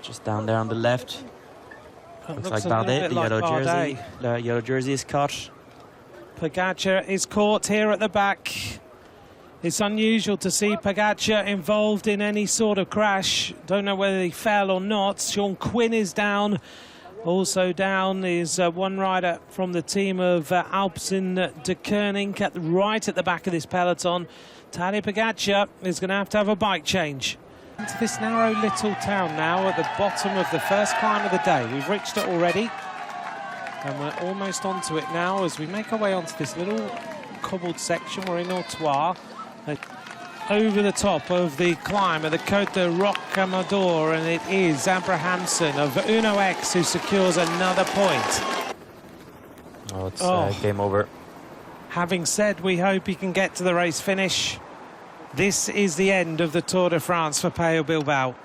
Just down there on the left. Looks like Bardet, the yellow jersey is caught. Pogacar is caught here at the back. It's unusual to see Pogacar involved in any sort of crash. Don't know whether he fell or not. Sean Quinn is down. Also down is one rider from the team of Alpecin de Koning right at the back of this peloton. Tadej Pogacar is going to have a bike change. Into this narrow little town now at the bottom of the first climb of the day. We've reached it already, and we're almost onto it now as we make our way onto this little cobbled section. We're in Ortois, over the top of the climb of the Côte de Rocamadour, and it is Abrahamsen of Uno X who secures another point. Oh, it's game over. Having said we hope he can get to the race finish, this is the end of the Tour de France for Pello Bilbao.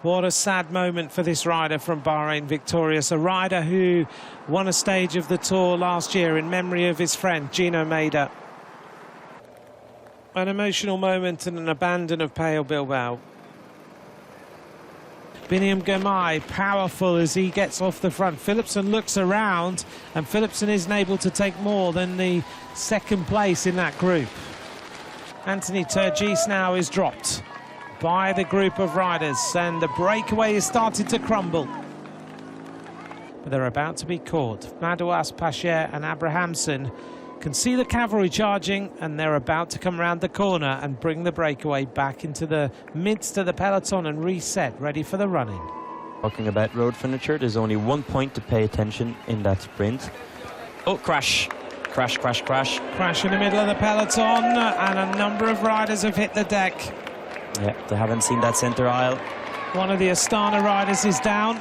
What a sad moment for this rider from Bahrain Victorious, a rider who won a stage of the Tour last year in memory of his friend Gino Mader. An emotional moment and an abandon of Pello Bilbao. Biniam Girmay powerful as he gets off the front. Philipsen looks around, and Philipsen isn't able to take more than the second place in that group. Anthony Turgis now is dropped by the group of riders, and the breakaway is starting to crumble. But they're about to be caught. Madouas, Pacher and Abrahamsen can see the cavalry charging, and they're about to come around the corner and bring the breakaway back into the midst of the peloton and reset, ready for the running. Talking about road furniture, there's only 1 point to pay attention in that sprint. Oh, crash. Crash, crash, crash. Crash in the middle of the peloton, and a number of riders have hit the deck. Yeah, they haven't seen that centre aisle. One of the Astana riders is down.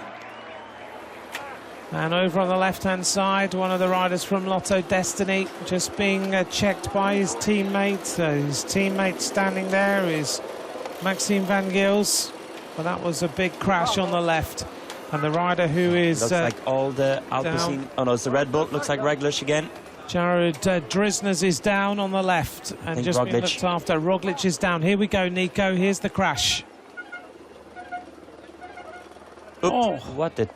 And over on the left-hand side, one of the riders from Lotto Destiny just being checked by his teammate. His teammate standing there is Maxime Van Gils. Well, that was a big crash on the left. And the rider who is... Looks like all the Alpecin... Oh, no, it's the Red Bull. Looks like Roglic again. Jared Drisners is down on the left and just been looked after. Roglic is down. Here we go, Nico. Here's the crash. Oops. Oh, what did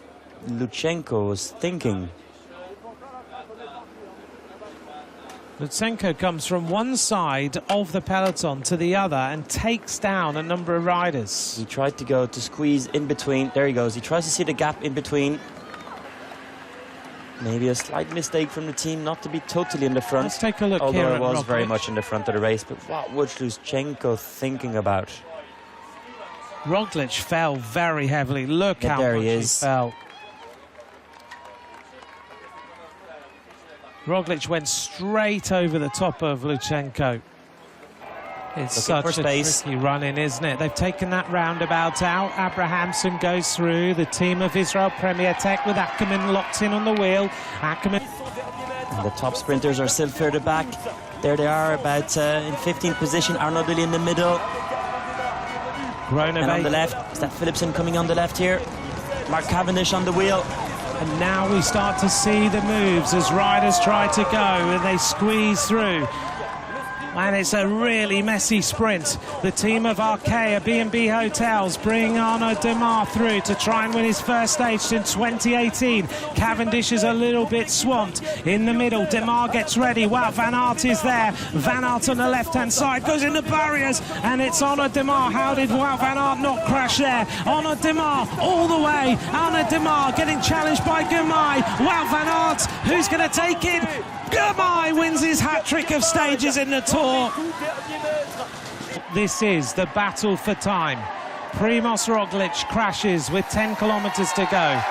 Lutsenko was thinking? Lutsenko comes from one side of the peloton to the other and takes down a number of riders. He tried to go to squeeze in between. There he goes. He tries to see the gap in between. Maybe a slight mistake from the team not to be totally in the front. Let's take a look although here it was Roglic. Very much in the front of the race. But what was Lutsenko thinking about? Roglic fell very heavily. Look how much he fell. Roglic went straight over the top of Lutsenko. It's such a tricky run-in, isn't it? They've taken that roundabout out. Abrahamsen goes through. The team of Israel Premier Tech with Ackerman locked in on the wheel. Ackerman. And the top sprinters are still further back. There they are, about in 15th position. Arnaud Billy in the middle. And on the left, is that Philipsen coming on the left here? Mark Cavendish on the wheel. And now we start to see the moves as riders try to go and they squeeze through. And it's a really messy sprint. The team of Arkea B&B Hotels bring Arnaud Demar through to try and win his first stage since 2018. Cavendish is a little bit swamped in the middle. Demar gets ready. Wout van Aert is there. Van Aert on the left-hand side goes in the barriers, and it's Arnaud Demar. How did Wout van Aert not crash there? Arnaud Demar all the way. Arnaud Demar getting challenged by Girmay. Wout van Aert, who's going to take it? Girmay wins his hat-trick of stages in the Tour. This is the battle for time. Primož Roglic crashes with 10 kilometers to go.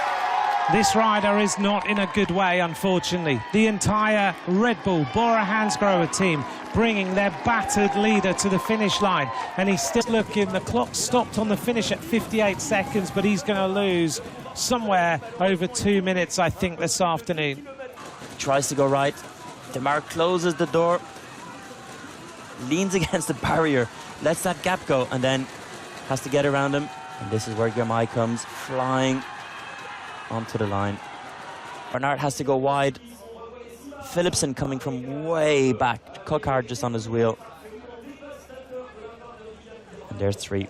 This rider is not in a good way, unfortunately. The entire Red Bull Bora Hansgrohe team bringing their battered leader to the finish line. And he's still looking. The clock stopped on the finish at 58 seconds, but he's going to lose somewhere over 2 minutes, I think, this afternoon. Tries to go right. Demar closes the door, leans against the barrier, lets that gap go, and then has to get around him. And this is where Girmay comes flying onto the line. Bernard has to go wide. Philipsen coming from way back. Coquard just on his wheel. And there's three.